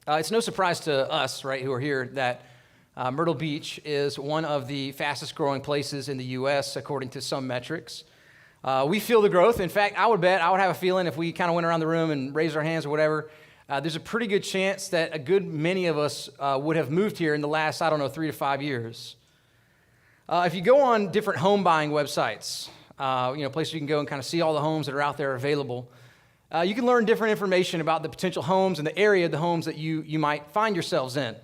It's no surprise to us, right, who are here, that Myrtle Beach is one of the fastest growing places in the U.S. according to some metrics. We feel the growth. In fact, I would have a feeling if we kind of went around the room and raised our hands or whatever, there's a pretty good chance that a good many of us would have moved here in the last, 3 to 5 years. If you go on different home buying websites, places you can go and kind of see all the homes that are out there available, you can learn different information about the potential homes and the area of the homes that you might find yourselves in.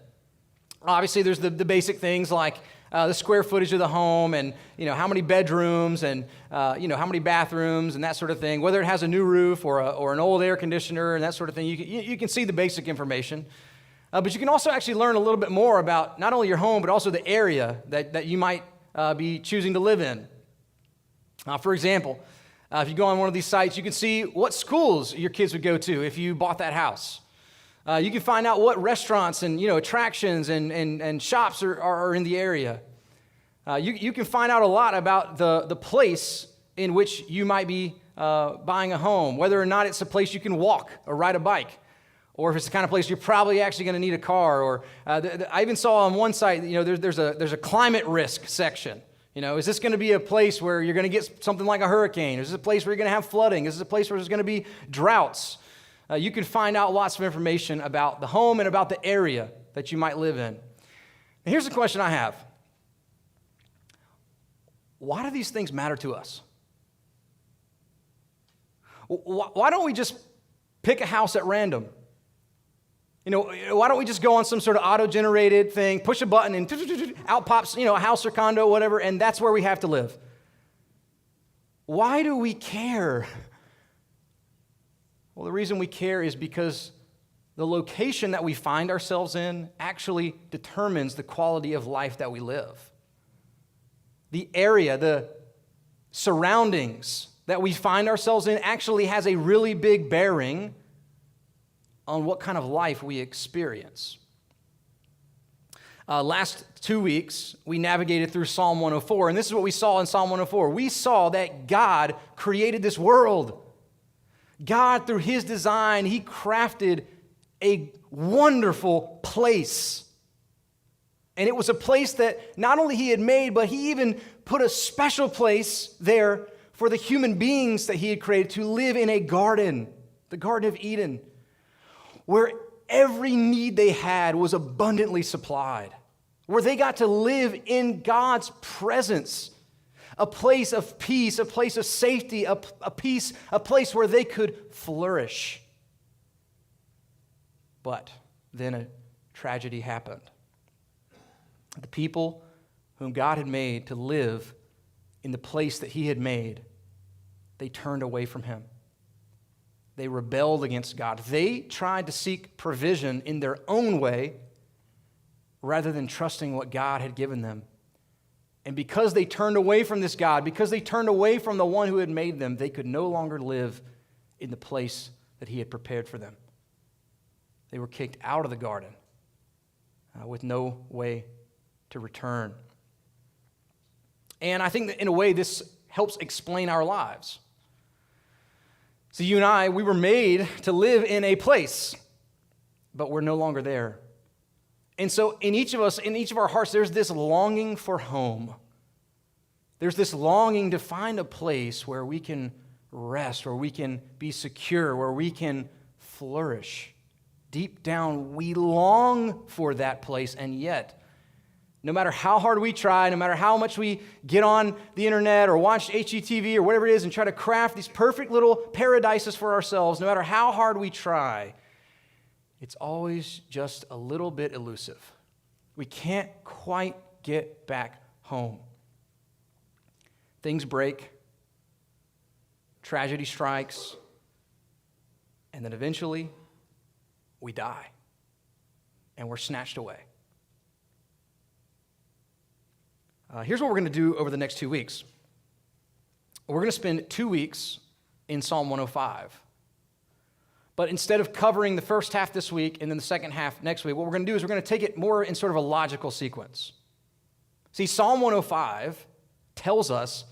Obviously, there's the basic things like the square footage of the home and, how many bedrooms and, how many bathrooms and that sort of thing, whether it has a new roof or an old air conditioner and that sort of thing. You can see the basic information. But you can also actually learn a little bit more about not only your home, but also the area that you might be choosing to live in. For example, if you go on one of these sites, you can see what schools your kids would go to if you bought that house. You can find out what restaurants and attractions and shops are in the area. You can find out a lot about the place in which you might be buying a home, whether or not it's a place you can walk or ride a bike, or if it's the kind of place you're probably actually going to need a car. Or I even saw on one site, there's a climate risk section. Is this going to be a place where you're going to get something like a hurricane? Is this a place where you're going to have flooding? Is this a place where there's going to be droughts? You can find out lots of information about the home and about the area that you might live in. And here's the question I have. Why do these things matter to us? Why don't we just pick a house at random? Why don't we just go on some sort of auto-generated thing, push a button, and out pops, a house or condo, whatever, and that's where we have to live? Why do we care? Well, the reason we care is because the location that we find ourselves in actually determines the quality of life that we live. The area, the surroundings that we find ourselves in actually has a really big bearing on what kind of life we experience. Last 2 weeks, we navigated through Psalm 104, and this is what we saw in Psalm 104. We saw that God created this world. God, through His design, He crafted a wonderful place. And it was a place that not only He had made, but He even put a special place there for the human beings that He had created to live in a garden, the Garden of Eden, where every need they had was abundantly supplied, where they got to live in God's presence, a place of peace, a place of safety, a place where they could flourish. But then a tragedy happened. The people whom God had made to live in the place that He had made, they turned away from Him. They rebelled against God. They tried to seek provision in their own way rather than trusting what God had given them. And because they turned away from this God, because they turned away from the one who had made them, they could no longer live in the place that He had prepared for them. They were kicked out of the garden with no way to return. And I think that in a way this helps explain our lives. So you and I, we were made to live in a place, but we're no longer there. And so in each of us, in each of our hearts, there's this longing for home. There's this longing to find a place where we can rest, where we can be secure, where we can flourish. Deep down, we long for that place, and yet, no matter how hard we try, no matter how much we get on the internet or watch HGTV or whatever it is and try to craft these perfect little paradises for ourselves, no matter how hard we try, it's always just a little bit elusive. We can't quite get back home. Things break, tragedy strikes, and then eventually we die and we're snatched away. Here's what we're going to do over the next 2 weeks. We're going to spend 2 weeks in Psalm 105. But instead of covering the first half this week and then the second half next week, what we're going to do is we're going to take it more in sort of a logical sequence. See, Psalm 105 tells us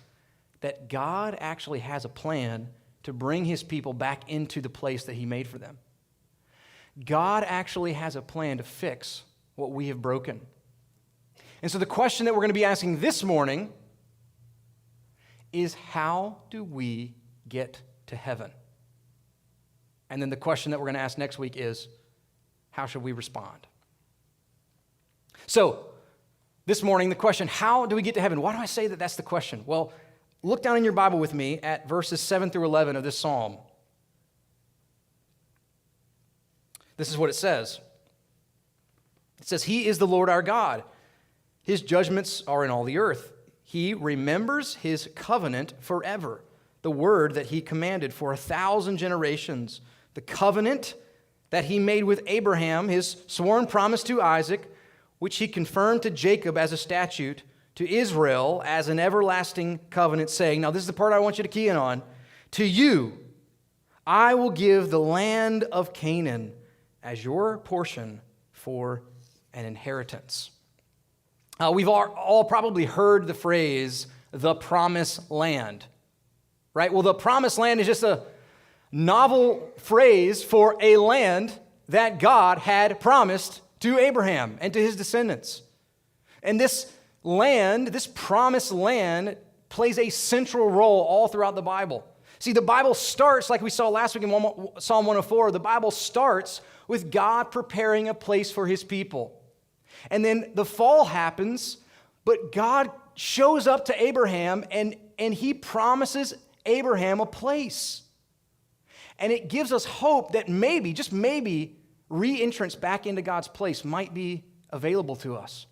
that God actually has a plan to bring His people back into the place that He made for them. God actually has a plan to fix what we have broken. And so the question that we're going to be asking this morning is, how do we get to heaven? And then the question that we're going to ask next week is, how should we respond? So, this morning, the question, how do we get to heaven? Why do I say that that's the question? Well, look down in your Bible with me at verses 7 through 11 of this psalm. This is what it says. It says, He is the Lord our God. His judgments are in all the earth. He remembers His covenant forever, the word that He commanded for 1,000 generations, the covenant that He made with Abraham, His sworn promise to Isaac, which He confirmed to Jacob as a statute, to Israel as an everlasting covenant, saying, now this is the part I want you to key in on, to you I will give the land of Canaan as your portion for an inheritance. We've all probably heard the phrase, the promised land, right? Well, the promised land is just a novel phrase for a land that God had promised to Abraham and to his descendants. And this land, this promised land, plays a central role all throughout the Bible. See, the Bible starts, like we saw last week in Psalm 104, the Bible starts with God preparing a place for His people. And then the fall happens, but God shows up to Abraham and He promises Abraham a place. And it gives us hope that maybe, just maybe, re-entrance back into God's place might be available to us.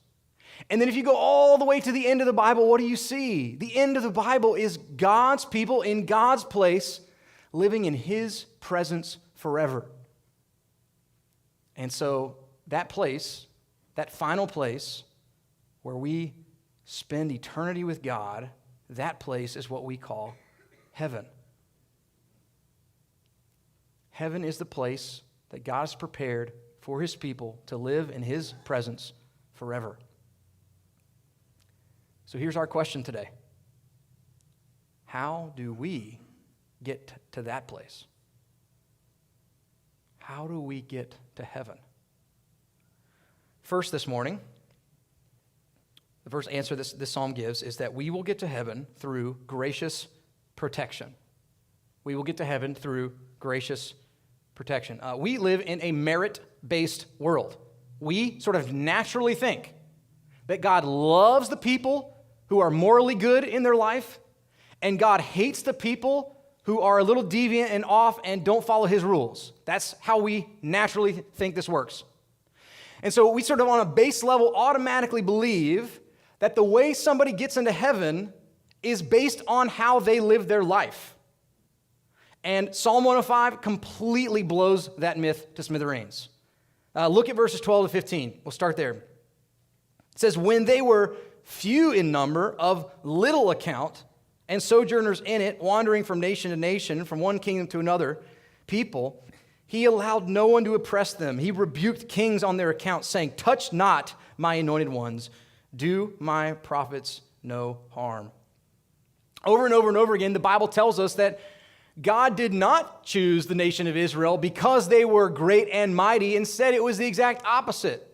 And then if you go all the way to the end of the Bible, what do you see? The end of the Bible is God's people in God's place, living in His presence forever. And so that place, that final place where we spend eternity with God, that place is what we call heaven. Heaven is the place that God has prepared for His people to live in His presence forever. So here's our question today. How do we get to that place? How do we get to heaven? First this morning, the first answer this psalm gives is that we will get to heaven through gracious protection. We will get to heaven through gracious protection. We live in a merit-based world. We sort of naturally think that God loves the people who are morally good in their life, and God hates the people who are a little deviant and off and don't follow His rules. That's how we naturally think this works. And so we sort of on a base level automatically believe that the way somebody gets into heaven is based on how they live their life. And Psalm 105 completely blows that myth to smithereens. Look at verses 12 to 15. We'll start there. It says, when they were few in number, of little account, and sojourners in it, wandering from nation to nation, from one kingdom to another people, He allowed no one to oppress them. He rebuked kings on their account, saying, touch not my anointed ones. Do my prophets no harm. Over and over and over again, the Bible tells us that God did not choose the nation of Israel because they were great and mighty. Instead, it was the exact opposite.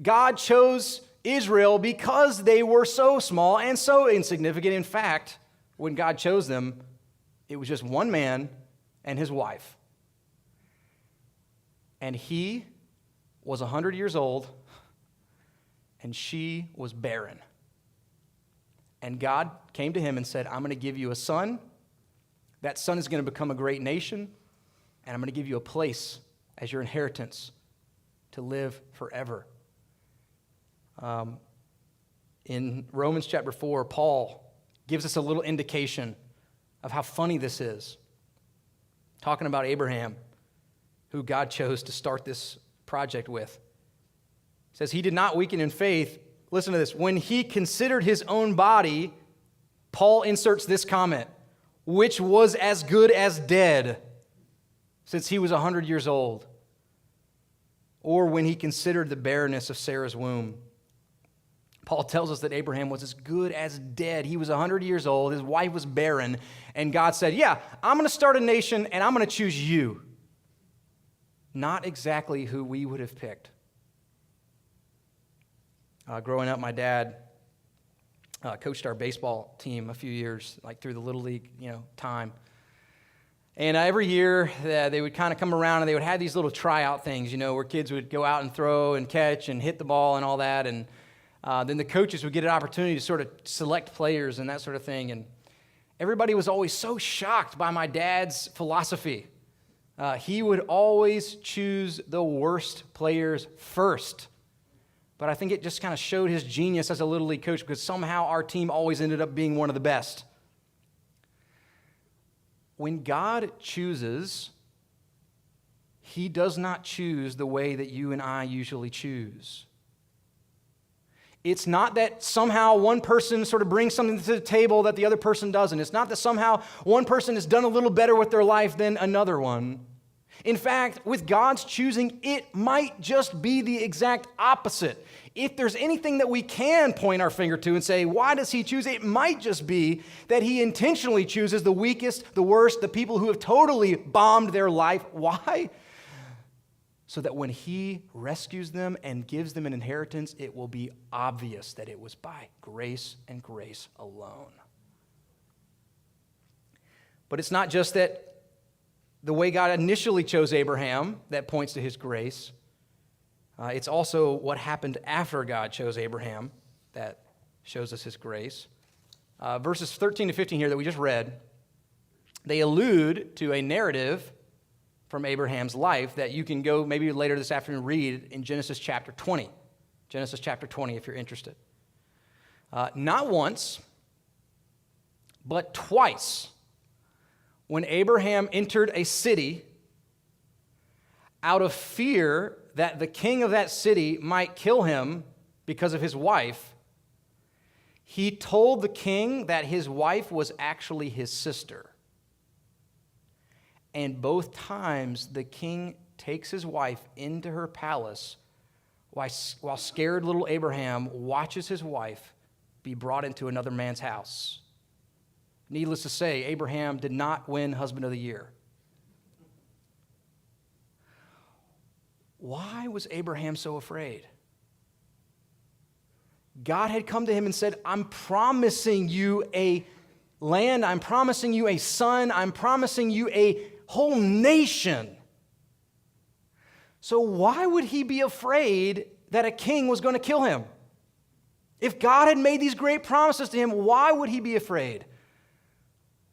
God chose Israel because they were so small and so insignificant. In fact, when God chose them, it was just one man and his wife. And he was 100 years old, and she was barren. And God came to him and said, I'm going to give you a son. That son is going to become a great nation, and I'm going to give you a place as your inheritance to live forever. In Romans chapter 4, Paul gives us a little indication of how funny this is. Talking about Abraham, who God chose to start this project with. He says, he did not weaken in faith. Listen to this. When he considered his own body, Paul inserts this comment, which was as good as dead, since he was 100 years old. Or when he considered the barrenness of Sarah's womb. Paul tells us that Abraham was as good as dead. He was 100 years old. His wife was barren. And God said, yeah, I'm going to start a nation, and I'm going to choose you. not exactly who we would have picked. Growing up, my dad coached our baseball team a few years, like through the Little League, time. And every year, they would kind of come around and they would have these little tryout things, where kids would go out and throw and catch and hit the ball and all that. And then the coaches would get an opportunity to sort of select players and that sort of thing. And everybody was always so shocked by my dad's philosophy. He would always choose the worst players first. But I think it just kind of showed his genius as a Little League coach, because somehow our team always ended up being one of the best. When God chooses, he does not choose the way that you and I usually choose. It's not that somehow one person sort of brings something to the table that the other person doesn't. It's not that somehow one person has done a little better with their life than another one. In fact, with God's choosing, it might just be the exact opposite. If there's anything that we can point our finger to and say, why does he choose? It might just be that he intentionally chooses the weakest, the worst, the people who have totally bombed their life. Why? So that when he rescues them and gives them an inheritance, it will be obvious that it was by grace and grace alone. But it's not just that the way God initially chose Abraham that points to his grace. It's also what happened after God chose Abraham that shows us his grace. Verses 13 to 15 here that we just read, they allude to a narrative from Abraham's life that you can go maybe later this afternoon read in Genesis chapter 20. Genesis chapter 20 if you're interested. Not once, but twice. When Abraham entered a city, out of fear that the king of that city might kill him because of his wife, he told the king that his wife was actually his sister. And both times the king takes his wife into her palace while scared little Abraham watches his wife be brought into another man's house. Needless to say, Abraham did not win Husband of the Year. Why was Abraham so afraid? God had come to him and said, I'm promising you a land, I'm promising you a son, I'm promising you a whole nation. So why would he be afraid that a king was going to kill him? If God had made these great promises to him, why would he be afraid?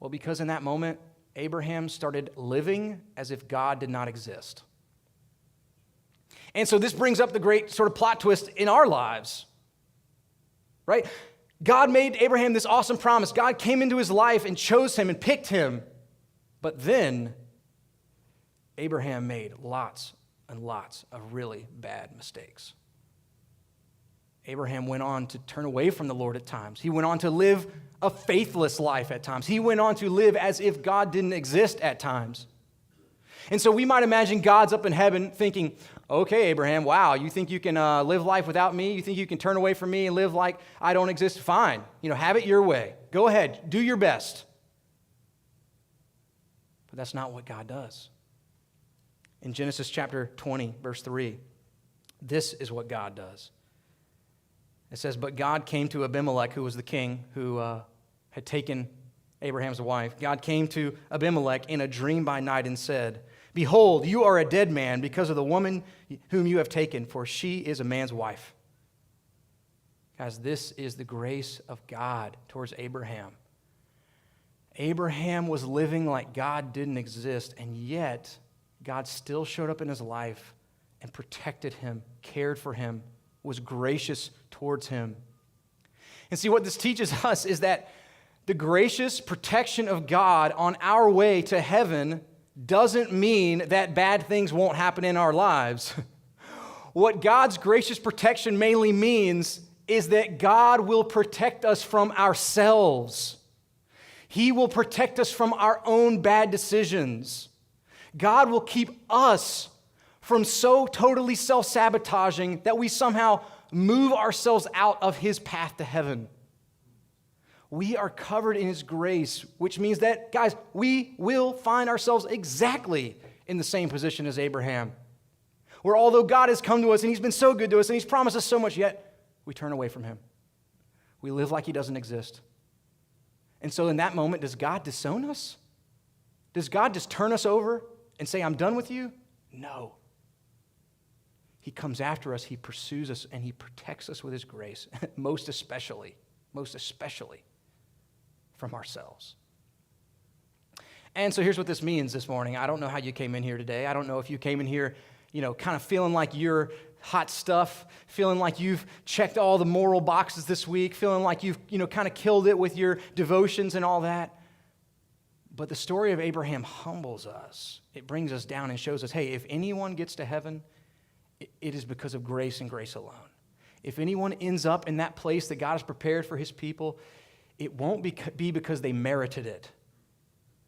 Well, because in that moment, Abraham started living as if God did not exist. And so this brings up the great sort of plot twist in our lives, right? God made Abraham this awesome promise. God came into his life and chose him and picked him. But then Abraham made lots and lots of really bad mistakes. Abraham went on to turn away from the Lord at times. He went on to live a faithless life at times. He went on to live as if God didn't exist at times. And so we might imagine God's up in heaven thinking, okay, Abraham, wow, you think you can live life without me? You think you can turn away from me and live like I don't exist? Fine. Have it your way. Go ahead. Do your best. But that's not what God does. In Genesis chapter 20, verse 3, this is what God does. It says, but God came to Abimelech, who was the king who had taken Abraham's wife. God came to Abimelech in a dream by night and said, behold, you are a dead man because of the woman whom you have taken, for she is a man's wife. Guys, this is the grace of God towards Abraham. Abraham was living like God didn't exist, and yet God still showed up in his life and protected him, cared for him, was gracious towards him. And see, what this teaches us is that the gracious protection of God on our way to heaven doesn't mean that bad things won't happen in our lives. What God's gracious protection mainly means is that God will protect us from ourselves. He will protect us from our own bad decisions. God will keep us from so totally self-sabotaging that we somehow move ourselves out of his path to heaven. We are covered in his grace, which means that, guys, we will find ourselves exactly in the same position as Abraham where although God has come to us and he's been so good to us and he's promised us so much, yet we turn away from him. We live like he doesn't exist. And so in that moment, does God disown us? Does God just turn us over and say, I'm done with you? No. He comes after us, he pursues us, and he protects us with his grace, most especially from ourselves. And so here's what this means this morning. I don't know how you came in here today. I don't know if you came in here, kind of feeling like you're hot stuff, feeling like you've checked all the moral boxes this week, feeling like you've, kind of killed it with your devotions and all that. But the story of Abraham humbles us. It brings us down and shows us, hey, if anyone gets to heaven, it is because of grace and grace alone. If anyone ends up in that place that God has prepared for his people, it won't be because they merited it.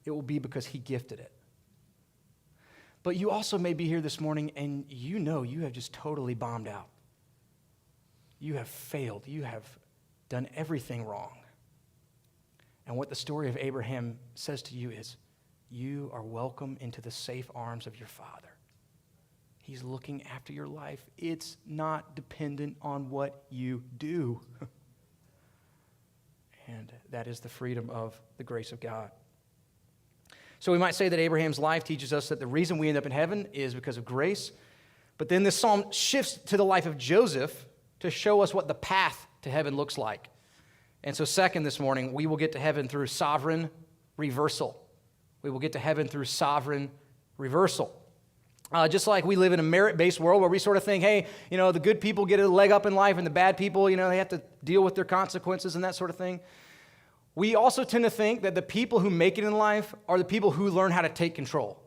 It will be because he gifted it. But you also may be here this morning and you have just totally bombed out. You have failed. You have done everything wrong. And what the story of Abraham says to you is, you are welcome into the safe arms of your Father. He's looking after your life. It's not dependent on what you do. And that is the freedom of the grace of God. So we might say that Abraham's life teaches us that the reason we end up in heaven is because of grace. But then this psalm shifts to the life of Joseph to show us what the path to heaven looks like. And so second this morning, we will get to heaven through sovereign reversal. We will get to heaven through sovereign reversal. Just like we live in a merit-based world where we sort of think, hey, the good people get a leg up in life and the bad people, they have to deal with their consequences and that sort of thing. We also tend to think that the people who make it in life are the people who learn how to take control.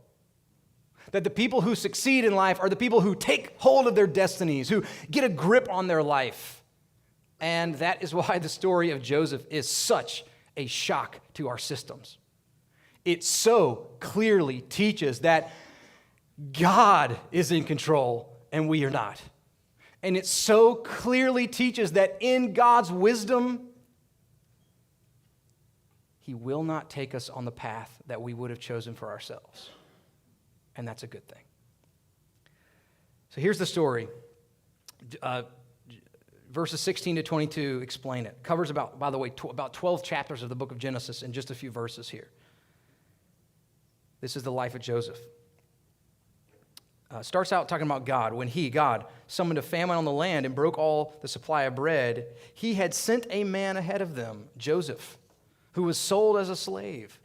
That the people who succeed in life are the people who take hold of their destinies, who get a grip on their life. And that is why the story of Joseph is such a shock to our systems. It so clearly teaches that God is in control and we are not. And it so clearly teaches that in God's wisdom, he will not take us on the path that we would have chosen for ourselves. And that's a good thing. So here's the story. Verses 16 to 22 explain it. Covers about 12 chapters of the book of Genesis in just a few verses here. This is the life of Joseph. Starts out talking about God. When God, summoned a famine on the land and broke all the supply of bread, he had sent a man ahead of them, Joseph, who was sold as a slave.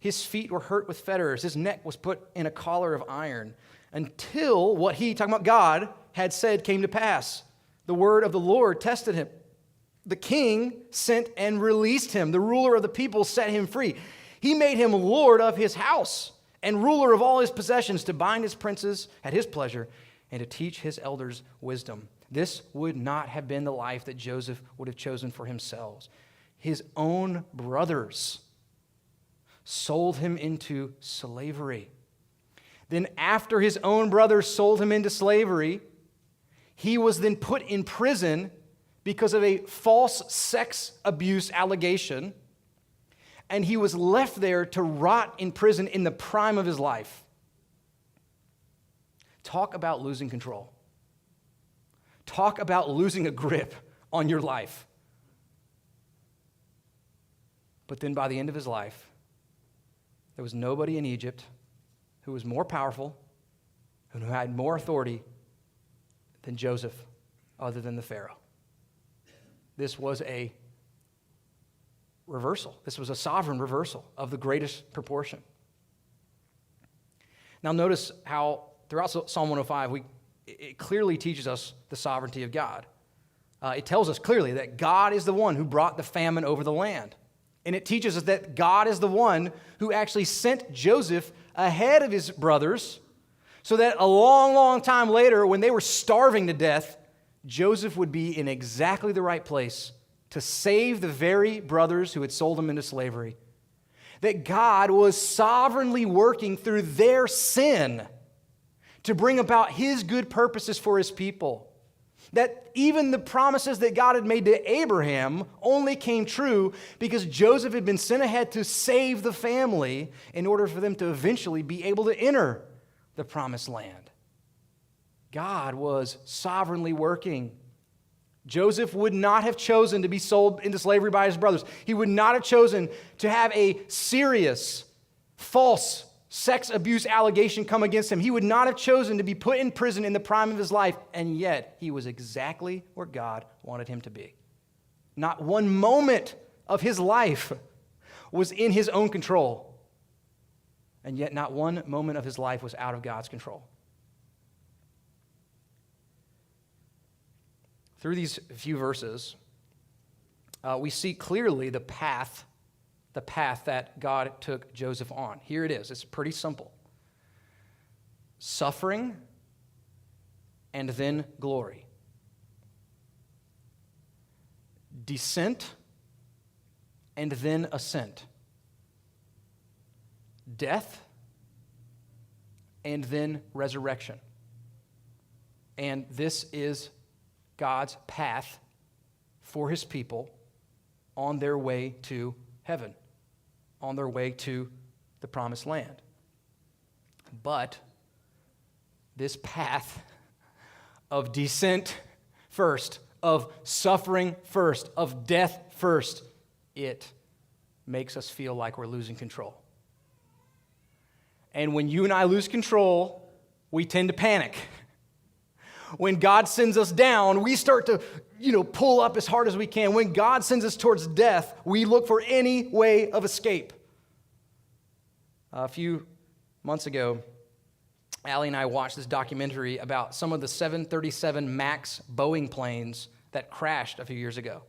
His feet were hurt with fetters. His neck was put in a collar of iron until what he, talking about God, had said came to pass. The word of the Lord tested him. The king sent and released him. The ruler of the people set him free. He made him lord of his house and ruler of all his possessions, to bind his princes at his pleasure and to teach his elders wisdom. This would not have been the life that Joseph would have chosen for himself. His own brothers sold him into slavery. Then after his own brothers sold him into slavery, he was then put in prison because of a false sex abuse allegation, and he was left there to rot in prison in the prime of his life. Talk about losing control. Talk about losing a grip on your life. But then by the end of his life, there was nobody in Egypt who was more powerful and who had more authority than Joseph, other than the Pharaoh. This was a reversal. This was a sovereign reversal of the greatest proportion. Now notice how throughout Psalm 105, it clearly teaches us the sovereignty of God. It tells us clearly that God is the one who brought the famine over the land. And it teaches us that God is the one who actually sent Joseph ahead of his brothers so that a long, long time later, when they were starving to death, Joseph would be in exactly the right place to save the very brothers who had sold him into slavery. That God was sovereignly working through their sin to bring about his good purposes for his people. That even the promises that God had made to Abraham only came true because Joseph had been sent ahead to save the family in order for them to eventually be able to enter the promised land. God was sovereignly working. Joseph would not have chosen to be sold into slavery by his brothers. He would not have chosen to have a serious, false sex abuse allegation come against him. He would not have chosen to be put in prison in the prime of his life, and yet he was exactly where God wanted him to be. Not one moment of his life was in his own control, and yet not one moment of his life was out of God's control. Through these few verses, we see clearly the path that God took Joseph on. Here it is. It's pretty simple. Suffering and then glory. Descent and then ascent. Death and then resurrection. And this is God's path for his people on their way to heaven, on their way to the promised land. But this path of descent first, of suffering first, of death first, it makes us feel like we're losing control. And when you and I lose control, we tend to panic. When God sends us down, we start to, pull up as hard as we can. When God sends us towards death, we look for any way of escape. A few months ago, Allie and I watched this documentary about some of the 737 MAX Boeing planes that crashed a few years ago.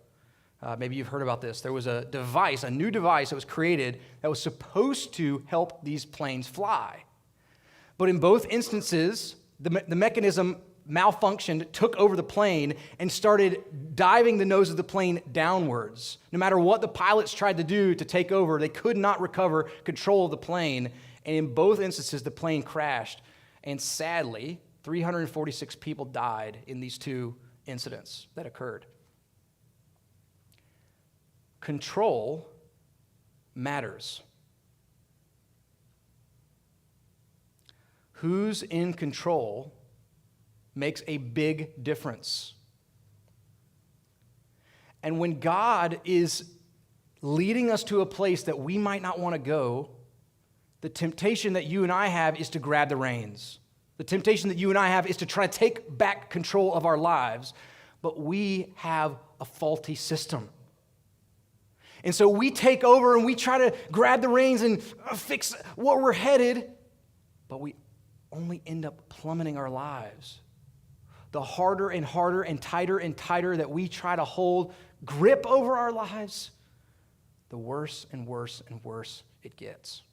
Maybe you've heard about this. There was a new device that was created that was supposed to help these planes fly. But in both instances, the mechanism malfunctioned, took over the plane, and started diving the nose of the plane downwards. No matter what the pilots tried to do to take over, they could not recover control of the plane. And in both instances, the plane crashed. And sadly, 346 people died in these two incidents that occurred. Control matters. Who's in control makes a big difference. And when God is leading us to a place that we might not want to go, the temptation that you and I have is to grab the reins. The temptation that you and I have is to try to take back control of our lives, but we have a faulty system. And so we take over and we try to grab the reins and fix where we're headed, but we only end up plummeting our lives. The harder and harder and tighter that we try to hold grip over our lives, the worse and worse and worse it gets.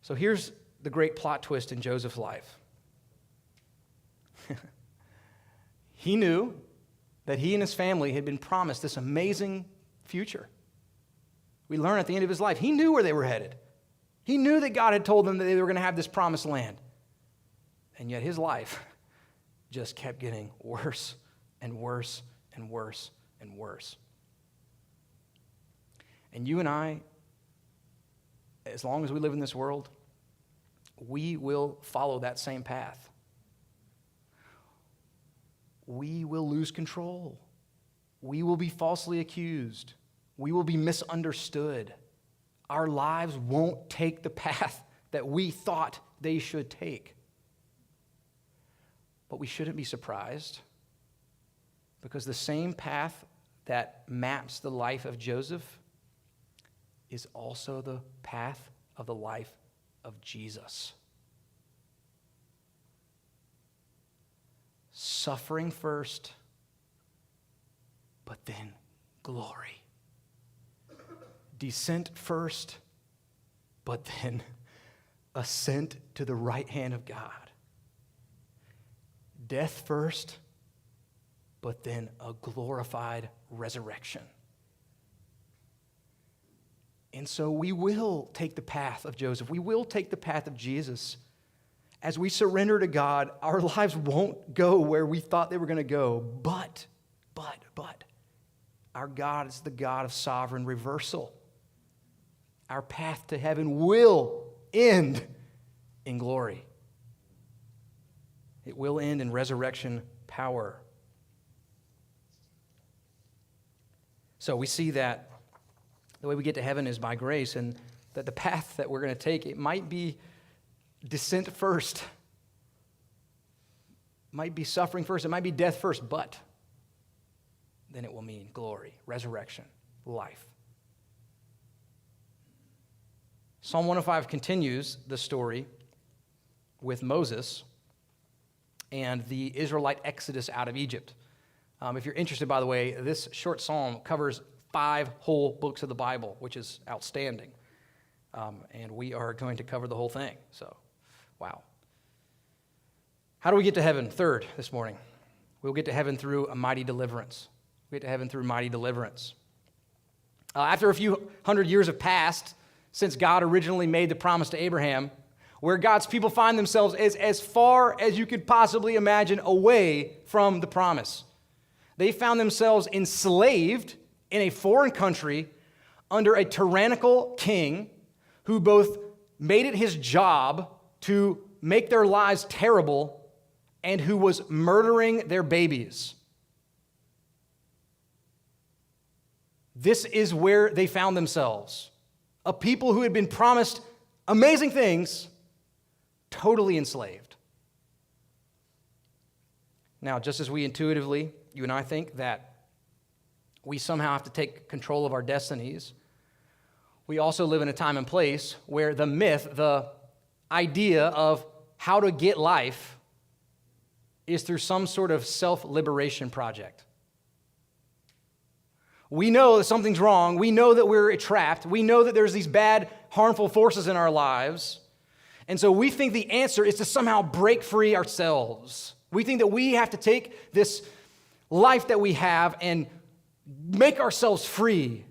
So here's the great plot twist in Joseph's life. He knew that he and his family had been promised this amazing future. We learn at the end of his life, he knew where they were headed. He knew that God had told them that they were going to have this promised land. And yet his life just kept getting worse and worse and worse and worse. And you and I, as long as we live in this world, we will follow that same path. We will lose control. We will be falsely accused. We will be misunderstood. Our lives won't take the path that we thought they should take. But we shouldn't be surprised, because the same path that maps the life of Joseph is also the path of the life of Jesus. Suffering first, but then glory. Descent first, but then ascent to the right hand of God. Death first, but then a glorified resurrection. And so we will take the path of Joseph. We will take the path of Jesus. As we surrender to God, our lives won't go where we thought they were going to go. But, our God is the God of sovereign reversal. Our path to heaven will end in glory. It will end in resurrection power. So we see that the way we get to heaven is by grace, and that the path that we're going to take, it might be descent first. Might be suffering first, it might be death first, but then it will mean glory, resurrection, life. Psalm 105 continues the story with Moses and the Israelite exodus out of Egypt. If you're interested, by the way, this short psalm covers 5 whole books of the Bible, which is outstanding. And we are going to cover the whole thing. So, wow. How do we get to heaven? Third, this morning. We'll get to heaven through a mighty deliverance. We get to heaven through mighty deliverance. After a few hundred years have passed since God originally made the promise to Abraham, where God's people find themselves as far as you could possibly imagine away from the promise. They found themselves enslaved in a foreign country under a tyrannical king who both made it his job to make their lives terrible and who was murdering their babies. This is where they found themselves. A people who had been promised amazing things, totally enslaved. Now, just as we intuitively, you and I think that we somehow have to take control of our destinies, we also live in a time and place where the myth, the idea of how to get life is through some sort of self-liberation project. We know that something's wrong. We know that we're trapped. We know that there's these bad, harmful forces in our lives. And so we think the answer is to somehow break free ourselves. We think that we have to take this life that we have and make ourselves free.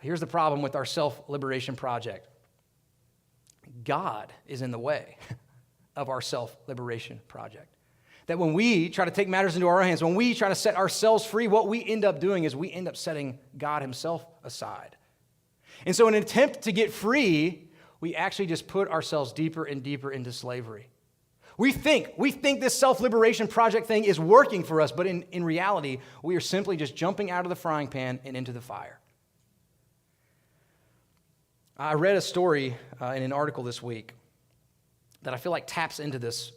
Here's the problem with our self-liberation project. God is in the way of our self-liberation project. That when we try to take matters into our hands, when we try to set ourselves free, what we end up doing is we end up setting God himself aside. And so in an attempt to get free, we actually just put ourselves deeper and deeper into slavery. We think this self-liberation project thing is working for us, but in reality, we are simply just jumping out of the frying pan and into the fire. I read a story in an article this week that I feel like taps into this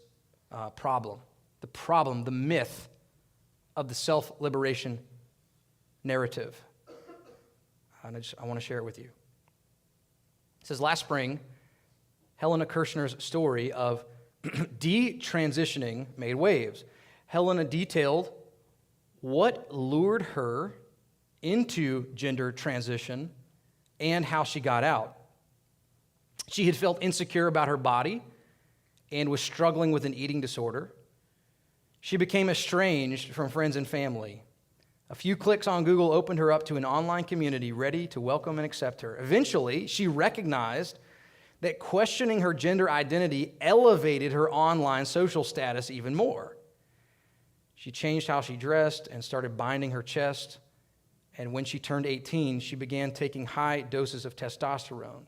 problem, the myth of the self-liberation narrative. And I want to share it with you. It says, last spring, Helena Kirshner's story of detransitioning made waves. Helena detailed what lured her into gender transition and how she got out. She had felt insecure about her body and was struggling with an eating disorder. She became estranged from friends and family. A few clicks on Google opened her up to an online community ready to welcome and accept her. Eventually, she recognized that questioning her gender identity elevated her online social status even more. She changed how she dressed and started binding her chest. And when she turned 18, she began taking high doses of testosterone.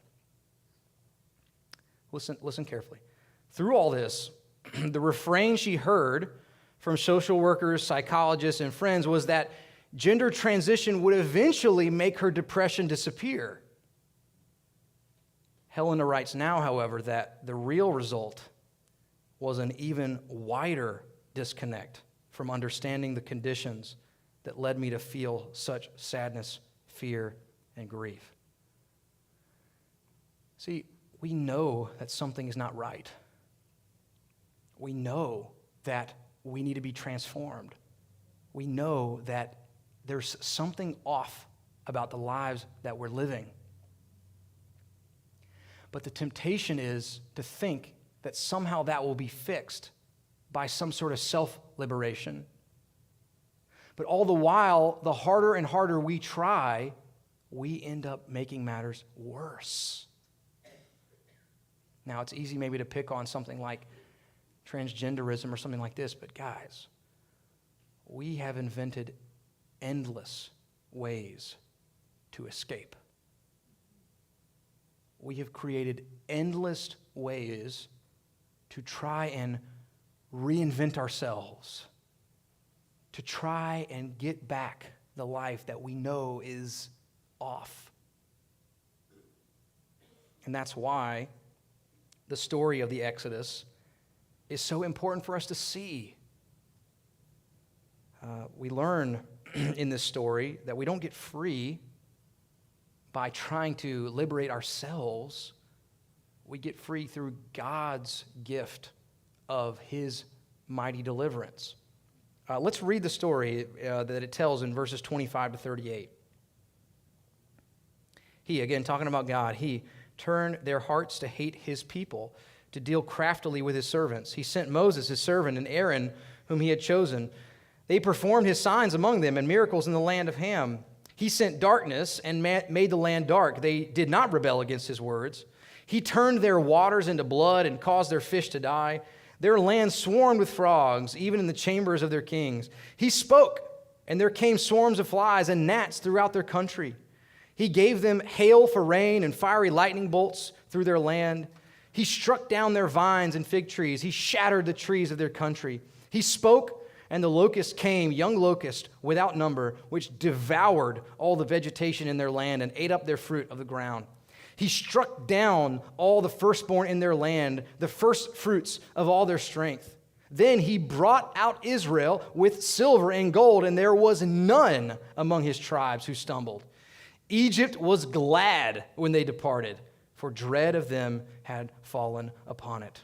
Listen carefully. Through all this, the refrain she heard from social workers, psychologists, and friends was that gender transition would eventually make her depression disappear. Helena writes now, however, that the real result was an even wider disconnect from understanding the conditions that led me to feel such sadness, fear, and grief. See, we know that something is not right. We know that we need to be transformed. We know that there's something off about the lives that we're living. But the temptation is to think that somehow that will be fixed by some sort of self-liberation. But all the while, the harder and harder we try, we end up making matters worse. Now, it's easy maybe to pick on something like transgenderism or something like this, but guys, we have invented endless ways to escape. We have created endless ways to try and reinvent ourselves to try and get back the life that we know is off. And that's why the story of the Exodus is so important for us to see. We learn in this story that we don't get free by trying to liberate ourselves. We get free through God's gift of his mighty deliverance. Let's read the story that it tells in verses 25 to 38. He, again, talking about God, he turned their hearts to hate his people, to deal craftily with his servants. He sent Moses, his servant, and Aaron, whom he had chosen. They performed his signs among them and miracles in the land of Ham. He sent darkness and made the land dark. They did not rebel against his words. He turned their waters into blood and caused their fish to die. Their land swarmed with frogs, even in the chambers of their kings. He spoke, and there came swarms of flies and gnats throughout their country. He gave them hail for rain and fiery lightning bolts through their land. He struck down their vines and fig trees. He shattered the trees of their country. He spoke, and the locusts came, young locusts without number, which devoured all the vegetation in their land and ate up their fruit of the ground. He struck down all the firstborn in their land, the first fruits of all their strength. Then he brought out Israel with silver and gold, and there was none among his tribes who stumbled. Egypt was glad when they departed, for dread of them had fallen upon it.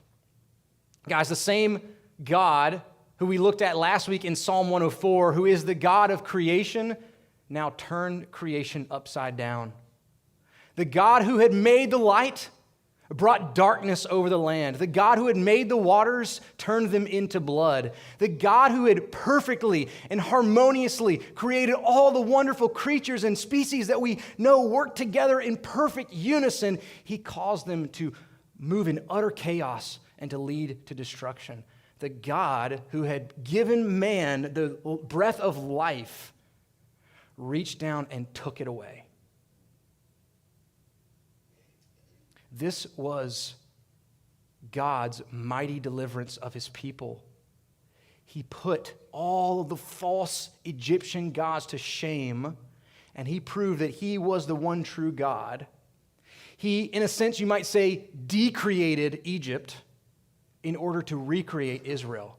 Guys, the same God who we looked at last week in Psalm 104, who is the God of creation, now turned creation upside down. The God who had made the light brought darkness over the land. The God who had made the waters turned them into blood. The God who had perfectly and harmoniously created all the wonderful creatures and species that we know work together in perfect unison, he caused them to move in utter chaos and to lead to destruction. The God who had given man the breath of life reached down and took it away. This was God's mighty deliverance of his people. He put all of the false Egyptian gods to shame, and he proved that he was the one true God. He, in a sense, you might say, decreated Egypt in order to recreate Israel.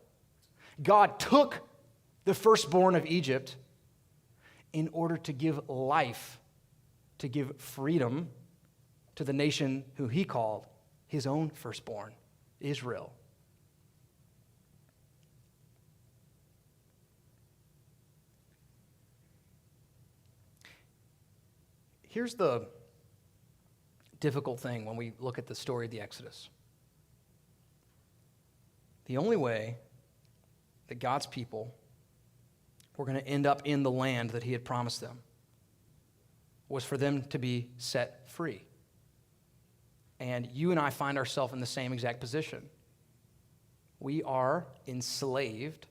God took the firstborn of Egypt in order to give life, to give freedom to the nation who he called his own firstborn, Israel. Here's the difficult thing when we look at the story of the Exodus. The only way that God's people were going to end up in the land that he had promised them was for them to be set free. And you and I find ourselves in the same exact position. We are enslaved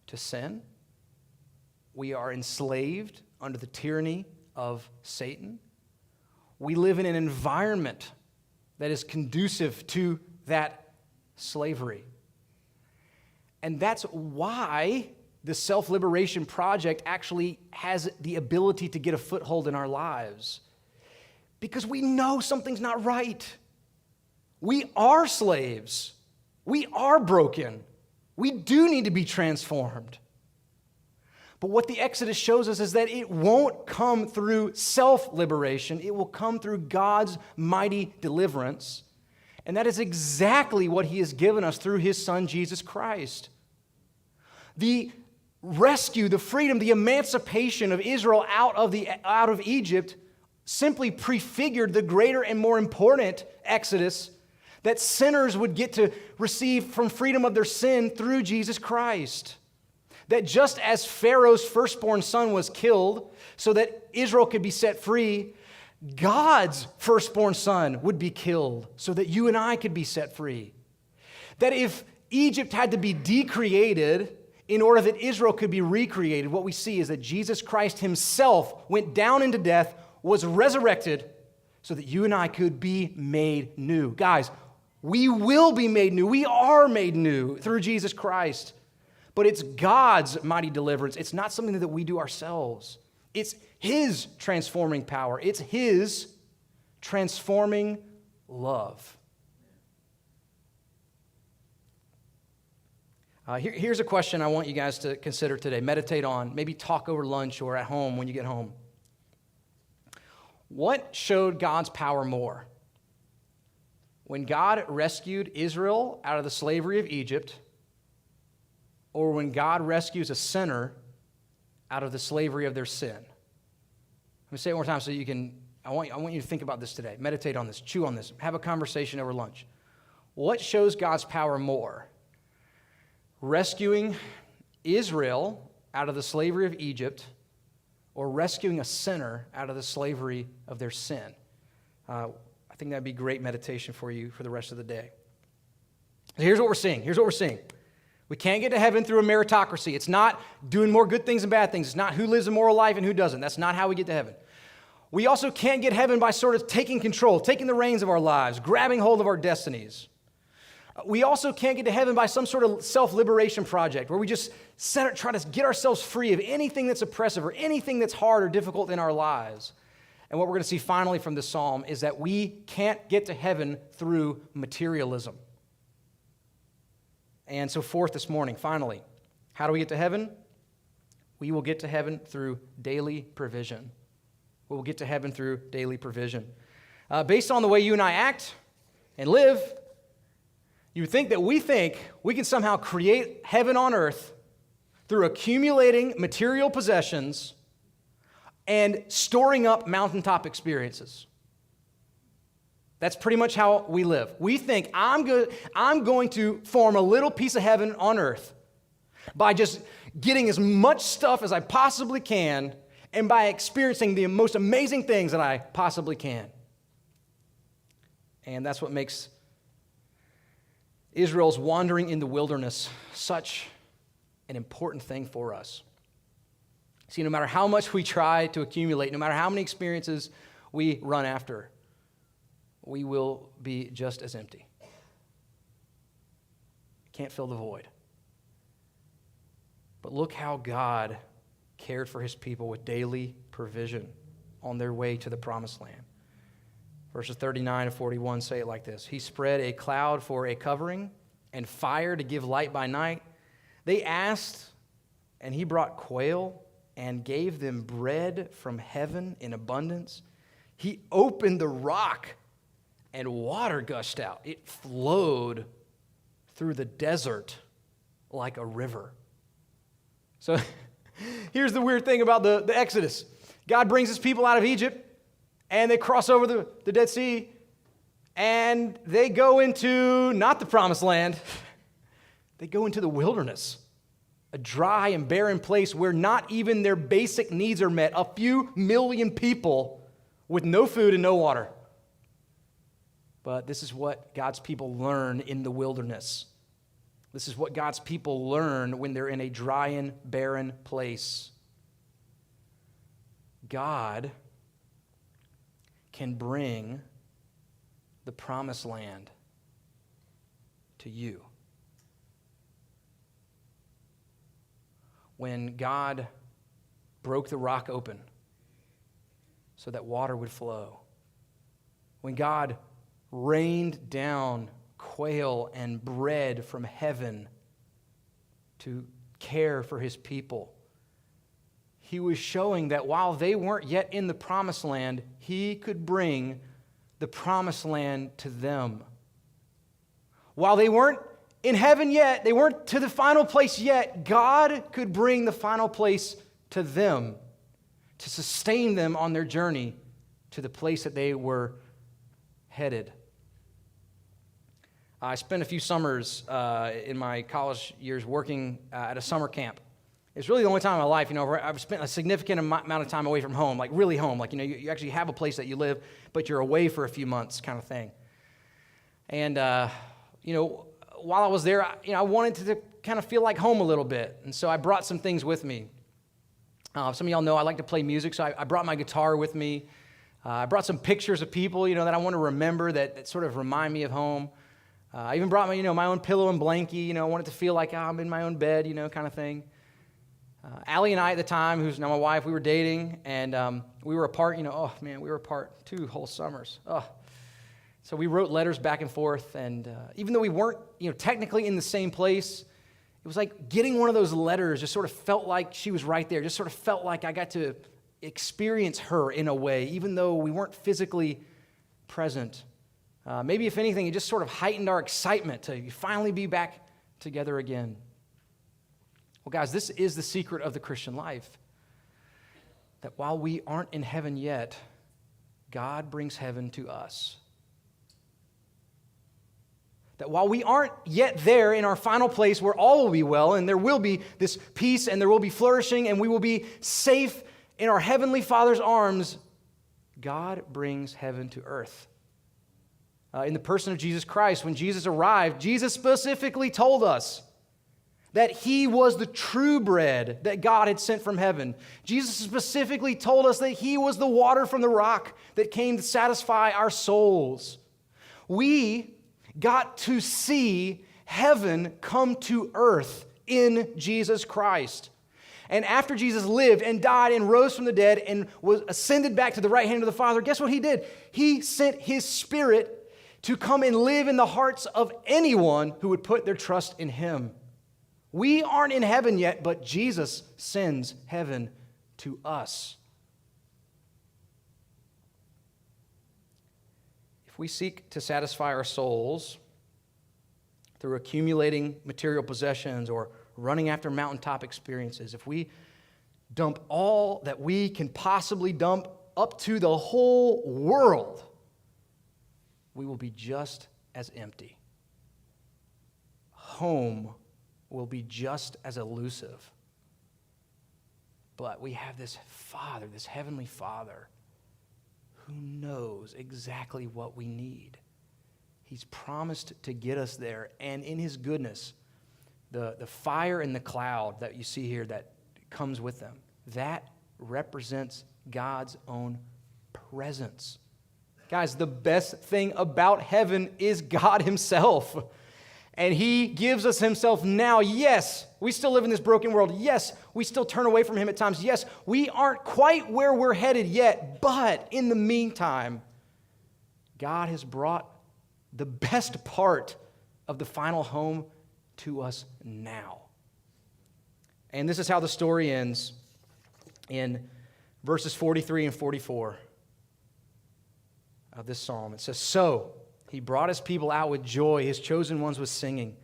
to sin. We are enslaved under the tyranny of Satan. We live in an environment that is conducive to that slavery. And that's why the Self-Liberation Project actually has the ability to get a foothold in our lives. Because we know something's not right. We are slaves. We are broken. We do need to be transformed. But what the Exodus shows us is that it won't come through self-liberation. It will come through God's mighty deliverance. And that is exactly what he has given us through his Son, Jesus Christ. The rescue, the freedom, the emancipation of Israel out of Egypt simply prefigured the greater and more important Exodus that sinners would get to receive from freedom of their sin through Jesus Christ. That just as Pharaoh's firstborn son was killed so that Israel could be set free, God's firstborn son would be killed so that you and I could be set free. That if Egypt had to be decreated in order that Israel could be recreated, what we see is that Jesus Christ himself went down into death, was resurrected, so that you and I could be made new. Guys, We will be made new. We are made new through Jesus Christ. But it's God's mighty deliverance. It's not something that we do ourselves. It's His transforming power. It's His transforming love. Here's a question I want you guys to consider today. Meditate on. Maybe talk over lunch or at home when you get home. What showed God's power more? When God rescued Israel out of the slavery of Egypt, or when God rescues a sinner out of the slavery of their sin? Let me say it one more time so you can, I want you to think about this today. Meditate on this, chew on this, have a conversation over lunch. What shows God's power more? Rescuing Israel out of the slavery of Egypt, or rescuing a sinner out of the slavery of their sin? I think that'd be great meditation for you for the rest of the day. So here's what we're seeing. We can't get to heaven through a meritocracy. It's not doing more good things and bad things. It's not who lives a moral life and who doesn't. That's not how we get to heaven. We also can't get heaven by sort of taking control, taking the reins of our lives, grabbing hold of our destinies. We also can't get to heaven by some sort of self-liberation project where we just try to get ourselves free of anything that's oppressive or anything that's hard or difficult in our lives. And what we're going to see finally from this psalm is that we can't get to heaven through materialism. And so fourth this morning, finally, how do we get to heaven? We will get to heaven through daily provision. We will get to heaven through daily provision. Based on the way you and I act and live, you would think that we can somehow create heaven on earth through accumulating material possessions and storing up mountaintop experiences. That's pretty much how we live. We think I'm going to form a little piece of heaven on earth by just getting as much stuff as I possibly can and by experiencing the most amazing things that I possibly can. And that's what makes Israel's wandering in the wilderness such an important thing for us. See, no matter how much we try to accumulate, no matter how many experiences we run after, we will be just as empty. Can't fill the void. But look how God cared for His people with daily provision on their way to the promised land. Verses 39 and 41 say it like this. He spread a cloud for a covering and fire to give light by night. They asked, and He brought quail and gave them bread from heaven in abundance. He opened the rock and water gushed out. It flowed through the desert like a river. So here's the weird thing about the Exodus. God brings His people out of Egypt, and they cross over the Dead Sea, and they go into not the promised land. They go into the wilderness, a dry and barren place where not even their basic needs are met. A few million people with no food and no water. But this is what God's people learn in the wilderness. This is what God's people learn when they're in a dry and barren place. God can bring the promised land to you. When God broke the rock open so that water would flow, when God rained down quail and bread from heaven to care for His people, He was showing that while they weren't yet in the promised land, He could bring the promised land to them. While they weren't in heaven yet, they weren't to the final place yet, God could bring the final place to them to sustain them on their journey to the place that they were headed. I spent a few summers in my college years working at a summer camp. It's really the only time in my life, where I've spent a significant amount of time away from home, like really home. Like, you actually have a place that you live, but you're away for a few months kind of thing. And, while I was there, I wanted to kind of feel like home a little bit. And so I brought some things with me. Some of y'all know I like to play music, so I brought my guitar with me. I brought some pictures of people, that I want to remember that sort of remind me of home. I even brought my own pillow and blankie. I wanted to feel like I'm in my own bed, kind of thing. Allie and I at the time, who's now my wife, we were dating, and we were apart, we were apart 2 whole summers. So we wrote letters back and forth, and even though we weren't, technically in the same place, it was like getting one of those letters just sort of felt like she was right there, just sort of felt like I got to experience her in a way, even though we weren't physically present. Maybe if anything, it just sort of heightened our excitement to finally be back together again. Well, guys, this is the secret of the Christian life, that while we aren't in heaven yet, God brings heaven to us. That while we aren't yet there in our final place where all will be well, and there will be this peace, and there will be flourishing, and we will be safe in our heavenly Father's arms, God brings heaven to earth. In the person of Jesus Christ, when Jesus arrived, Jesus specifically told us that he was the true bread that God had sent from heaven. Jesus specifically told us that he was the water from the rock that came to satisfy our souls. We got to see heaven come to earth in Jesus Christ. And after Jesus lived and died and rose from the dead and was ascended back to the right hand of the Father, guess what he did? He sent his Spirit to come and live in the hearts of anyone who would put their trust in him. We aren't in heaven yet, but Jesus sends heaven to us. If we seek to satisfy our souls through accumulating material possessions or running after mountaintop experiences, if we dump all that we can possibly dump up to the whole world, we will be just as empty. Home will be just as elusive. But we have this Father, this Heavenly Father, who knows exactly what we need. He's promised to get us there, and in his goodness, the fire and the cloud that you see here that comes with them, that represents God's own presence. Guys, the best thing about heaven is God himself. And he gives us himself now. Yes, we still live in this broken world. Yes, we still turn away from him at times. Yes, we aren't quite where we're headed yet. But in the meantime, God has brought the best part of the final home to us now. And this is how the story ends in verses 43 and 44 of this psalm. It says, "So he brought his people out with joy, his chosen ones with singing,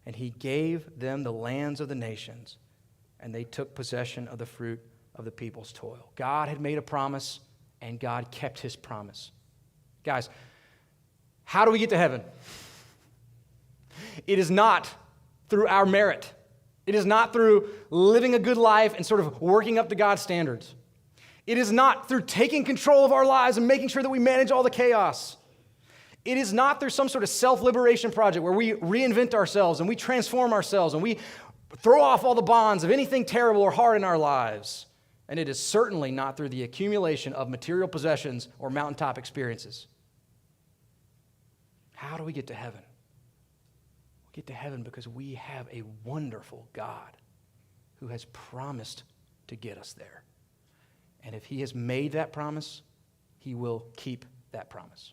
and he gave them the lands of the nations, and they took possession of the fruit of the people's toil." God had made a promise, and God kept his promise. Guys, how do we get to heaven? It is not through our merit. It is not through living a good life and sort of working up to God's standards. It is not through taking control of our lives and making sure that we manage all the chaos. It is not through some sort of self-liberation project where we reinvent ourselves and we transform ourselves and we throw off all the bonds of anything terrible or hard in our lives. And it is certainly not through the accumulation of material possessions or mountaintop experiences. How do we get to heaven? We get to heaven because we have a wonderful God who has promised to get us there. And if he has made that promise, he will keep that promise.